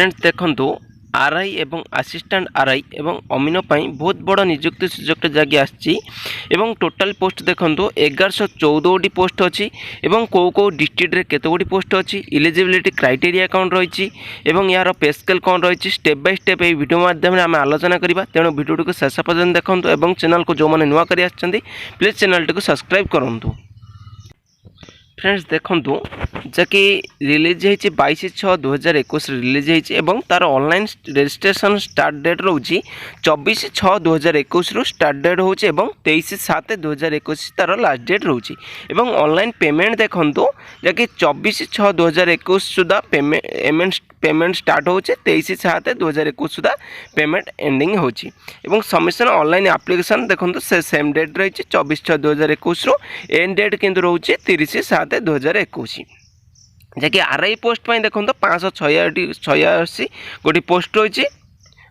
Friends देखंतु RI एवं assistant RI एवं अमीनो पाई बहुत बड़ नियुक्ति सुजोग जगह आसी एवं टोटाल पोस्ट देखंतु 1114 पोस्ट अच्छी एवं कौ डिस्ट्रिक्ट रे केतगोटी पोस्ट अच्छी इलिजिबिलिटी क्राइटेरिया कौन रही एवं यार पे स्केल कौन रही स्टेप बाय स्टेप ये वीडियो माध्यम आम आलोचना करवा तेणु वीडियो को शेष पर्यंत देखंतु एवं चैनल को जो मैंने नुआ कर प्लीज चैनल टी सब्सक्राइब करूँ। फ्रेंड्स देखंतु जि रिलीज होती 22/6/2021 रिलीज होती एवं तार ऑनलाइन रजिस्ट्रेशन स्टार्ट डेट रोची 24/6/2021 रु स्टार्ट डेट होची एवं 23/7/2021 तार लास्ट डेट रोची एवं ऑनलाइन पेमेंट देखंतु जि 24/6/2021 सुधा पेमेंट स्टार्ट होची 23/7/2021 सुधा पेमेंट एंडिंग होची एवं सबमिशन ऑनलाइन एप्लिकेशन देखंतु से सेम डेट रही 24/6/2021 रु एंड डेट किंतु रोची 30/7/2021 जैकि आरआई पोस्ट पर देखो 586 गोटी पोस्ट रही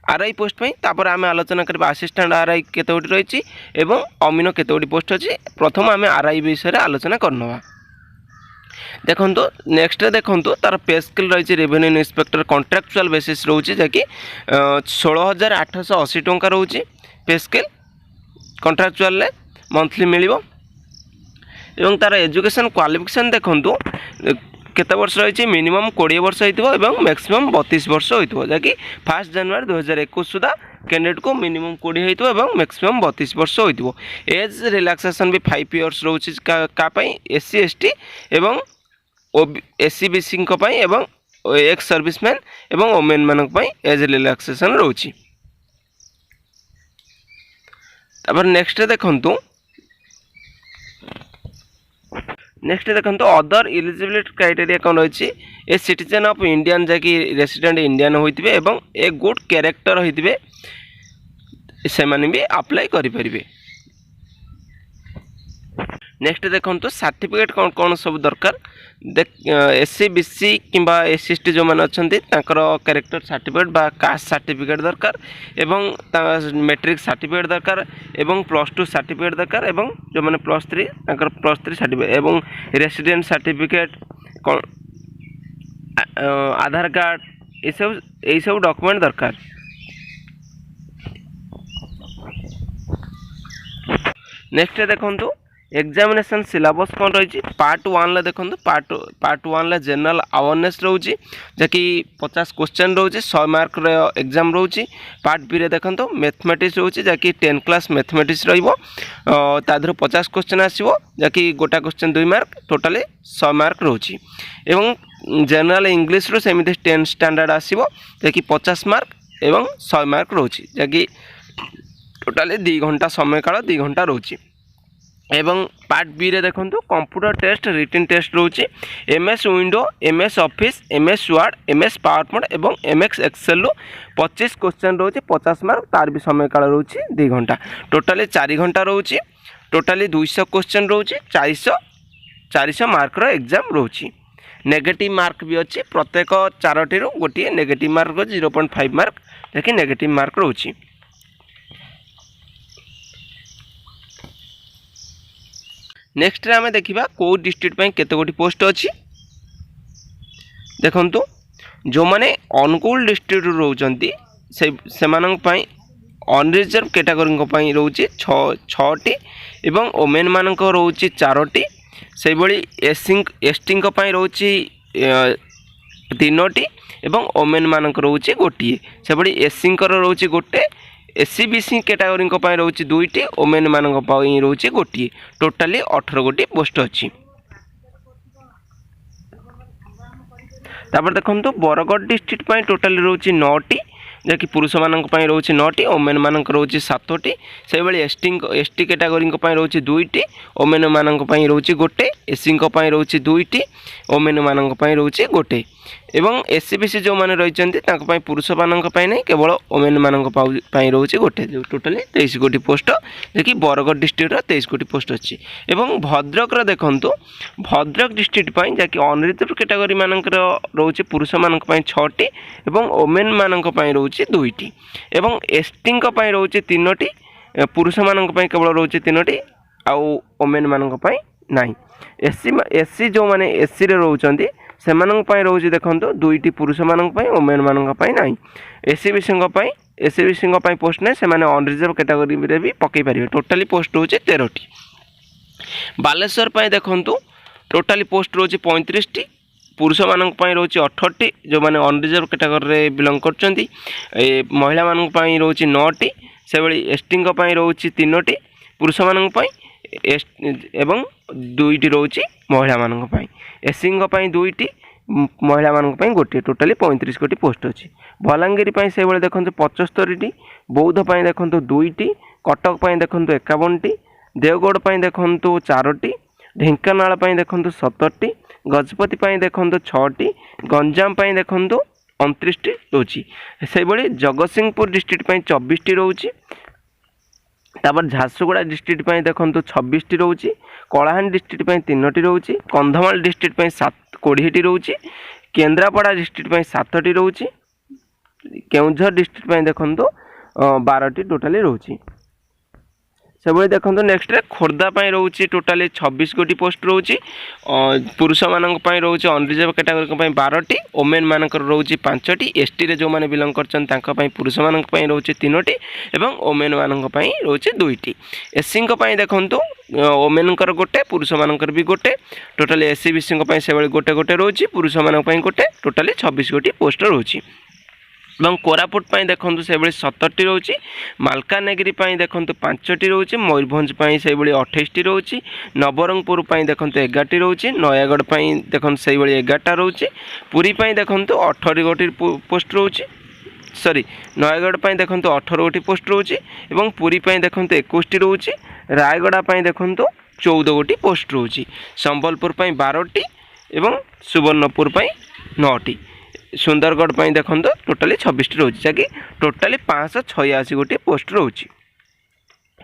आरआई पोस्ट पर तापर आम आलोचना करबा असिस्टेंट आरआई केतोटी रही एवं अमीनो केतोटी पोस्ट अच्छी प्रथम आम आरआई विषय आलोचना करनवा। देखंतु नेक्स्ट देखंतु तार पे स्केल रही रेवेन्यू इंस्पेक्टर कॉन्ट्रैक्चुअल बेसिस रोची जैकि 16,880 टंका रोची पे स्केल कॉन्ट्रैक्चुअल मंथली मिलिबो एवं तार एजुकेशन क्वालिफिकेशन देखंतु केते वर्ष रही मिनिमम 20 वर्ष होइतिबो मैक्सिमम 32 वर्ष होइतिबो जैकि 1 जनवरी 2021 सुधा कैंडिडेट को मिनिमम 20 होइतिबो एवं मैक्सिमम 32 वर्ष होइतिबो। एज रिलैक्सेशन भी 5 इयर्स रोची का पई एससी एसटी एवं एससी बीसी को पई एवं एक्स सर्विसमैन एवं वोमेन मानक पई एज रिलैक्सेशन रोची। तापर नेक्स्ट देखंतु अदर इलिजिबिलिटी क्राइटेरिया कौन रही ए सिटीजन ऑफ इंडियन जैकि रेसिडेंट इंडियन होइतिबे एवं ए गुड कैरेक्टर होइतिबे से माने भी अप्लाई करि परिबे। नेक्स्ट देखंतु सर्टिफिकेट कौन कौन सब दरकार एससी बीसी किंबा एससी एसटी जो मैंने अच्छा कैरेक्टर सर्टिफिकेट बा कास्ट सर्टिफिकेट दरकार एवं मैट्रिक सर्टिफिकेट दरकार एवं +2 सर्टिफिकेट दरकार एवं जो मैंने +3 सर्टिफिकेट एवं रेसिडेंट सर्टिफिकेट आधार कार्ड ये सब डॉक्यूमेंट दरकार। नेक्स्ट देखंतु एग्जामिनेशन सिलेबस कौन रही पार्ट 1 ले देखो पार्ट 1 ले जनरल अवेयरनेस रोची जैकि 50 क्वेश्चन रोची 100 मार्क एग्जाम रोची। पार्ट बी रे देखो मैथमेटिक्स रोची जैकि 10 क्लास मैथमेटिक्स रहिबो ताधर 50 क्वेश्चन आसीबो जैकि गोटा क्वेश्चन 2 मार्क टोटली 100 मार्क रोची एवं जनरल इंग्लिश रो सेमिति 10 स्टैंडर्ड आसीबो जैकि 50 मार्क एवं 100 मार्क रोची जैकि टोटली 2 घंटा समय काल 2 घंटा रोची एवं पार्ट बी रे देखंतु कंप्यूटर टेस्ट रिटन टेस्ट रोची MS window MS office MS word MS power point एवं एमएस एक्सेल रो 25 क्वेश्चन रोची 50 मार्क तार भी समय काल रोची 2 घंटा टोटली 4 घंटा रोची टोटली 200 क्वेश्चन रोची 400 मार्क रो एग्जाम रोची। नेगेटिव मार्क भी अच्छी प्रत्येक 4टी रो गोटे नेगेटिव मार्क 0.5 मार्क देखि नेगेटिव मार्क रोची। नेक्स्ट रे आमे देखिबा को डिस्ट्रिक्ट पई केते गोटी पोस्ट अछि देखंतु जो माने अनुकूल डिस्ट्रिक्ट रोचंती से मानक पई अनरिजर्व कैटेगरी को पई रोची 6टी एवं वोमेन मानक रोची 4टी से बळी एसटी को पई रोची 3टी एवं वोमेन मानक रोची गोटिए से बळी एससी को रोची गोटे एससी बीसी कैटेगरी को पई रोची 2टी वोमेन मानक पई रोची गोटिए टोटली 18 गोटी पोस्ट अछि। तापर देखंतु बरगढ़ डिस्ट्रिक्ट पई टोटली रोची 9टी जैकि पुरुष मानक पई रोची 9टी वोमेन मानक रोची 7टी से बळी एसटी कैटेगरी को पई रोची 2टी वोमेन मानक पई रोची गोटे एससी को पई रोची 2टी वोमेन मानक पई रोची गोटे एवं एससी बीसी जो माने रहिचंती तांको पई पुरुष मानक पई नै केवल वोमेन मानक पई रोची गोटे टोटली 23 गोटी पोस्ट जेकि बरगढ़ डिस्ट्रिक्ट रो 23 गोटी पोस्ट अछि एवं भद्रक रो देखंतु भद्रक डिस्ट्रिक्ट पई जाकि अनरिजर्व कैटेगरी मानक रोची पुरुष मानक पई 6टी एवं वोमेन मानक पई रोची 2टी एवं एसटी को पई रोची 3टी पुरुष मानक पई केवल रोची 3टी आउ वोमेन मानक पई नाही एससी जो माने एससी रे रोचंती से रोज देखो दुईटी पुरुष मानक ओमेन मानक नहीं। एससीबीसी पोस्ट नहीं, से अनरिजर्व कैटेगरी में भी पकई पारे। टोटाली पोस्ट रोचे 13टी। बालेश्वर देखु टोटाली पोस्ट रोचे 35टी, पुरुष मानक रोच 18टी जो मैंने अनरिजर्व कैटेगरी बिलंग कर। महिला मानक रोच 9टी, से भाई एसटी रोच 3टी पुरुष मानक एवं 2टी रोच महिला मानक। एससी 2टी, महिला मानक गोटे। टोटाली 35 गोटी पोस्ट अच्छी। बलांगीर से भाई देखो 75टी, बौद्ध देखो 2टी, कटक देखो 51टी, देवगढ़ देखो 4टी, ढेंकानाल देखो 70टी, गजपति देखो 6टी, गंजाम देखो 29टी रोची। से भाई जगतसिंहपुर डिस्ट्रिक्ट 24टी रोची। तापर झारसुगुड़ा डिस्ट्रिक्ट देखो 26टी रोची, कलाहांडी डिस्ट्रिक्ट 3टी रोची, कंधमाल डिस्ट्रिक्ट 20टी रोची, केन्द्रापड़ा डिस्ट्रिक्ट 7टी रोची, केउझर डिस्ट्रिक्ट देखो 12टी टोटाली रोची। से भाई देखो नेक्स्ट खोर्धा रोचे टोटाली 26 गोटी पोस्ट रोचे। पुरुष मानक रोचे अनरिजर्व कैटेगरी 12टी, ओमेन मानक रोचे 5टी, एसटी रे जो मैंने बिलंग कर पुरुष मानक रोचे 3टी एवं ओमेन मानक रोचे 2टी। एससी देखो ओमेन गोटे, पुरुष मानक भी गोटे। टोटाली एससीबीसी से भाई गोटे गोटे रोचे, पुरुष मानक गोटे। टोटाली 26 गोटी पोस्ट रोचे। और कोरापुट देखो से भाई 70टी रोचे। मालकानगिरी देखो 5टी रोचे। मयूरभंज से भाई 28टी रोचे। नवरंगपुर देखो 11टी रोचे। नयागढ़ देखो से भाई 11टा रोचे। पुरी देखो 18 गोटी पोस्ट रोचे। सॉरी, नयागढ़ देखो 18 गोटी पोस्ट रोचे और पुरी देखो 21टी रोचे। रायगढ़ देखो 14 गोटी पोस्ट रोचे। संबलपुर 12टी और सुवर्णपुर 9टी। सुंदरगढ़ देखो टोटाली 26टी रोचे, जहाँकि टोटाली 586 गोटी पोस्ट रोचे।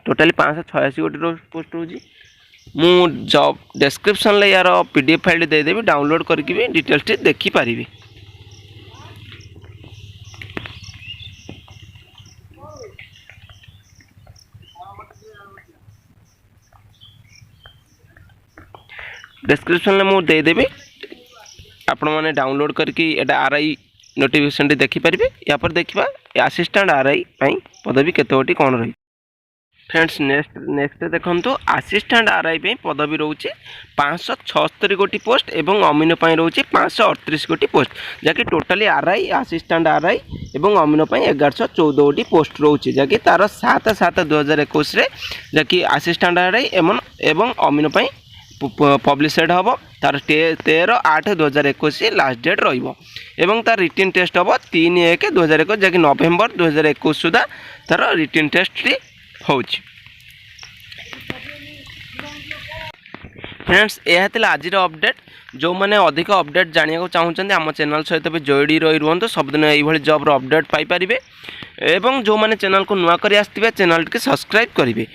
टोटाली 586 गोटी पोस्ट रोचे। मु जॉब डिस्क्रिप्शन यार पीडीएफ फाइल देदेवी, डाउनलोड करके डिटेल्स देखिपारे। डिस्क्रिप्शन में मुझे देदेवी, आपण मैंने डाउनलोड करके एटा आरआई नोटिफिकेशन देखिपारे। या पर देखा असिस्टेंट आरआई पदवी केतोटी कौन रही। फ्रेंड्स नेक्स्ट देखो असिस्टेंट आरआई पदवी रोचे 576 गोटी पोस्ट एवं अमीनो रोचे 538 गोटी पोस्ट, जहाँकि टोटाली आरआई असिस्टेंट आरआई एवं अमीनो 1114 गोटी पोस्ट रोचे, जहाँकि तार 7/7/2021 जहाँकि असिस्टेंट आरआई एवं अमीनो पब्लिशेड हम। तार 13/8/2021 लास्ट डेट रही। तार रिटन टेस्ट हम 3/1/2021, जहाँकि नवेम्बर 2021 सुधा तार रिटन टेस्ट हो। फ्रेंड्स यह आज अपडेट। जो मैंने अधिक अपडेट जाना चाहते आम चैनल सहित भी जोड़ी रही रुहतु, सबदिन ये जॉब्र अपडेट पाइपर। एवं जो मैंने चैनल को नुआ कर आसथिबे चैनल के सब्सक्राइब करेंगे।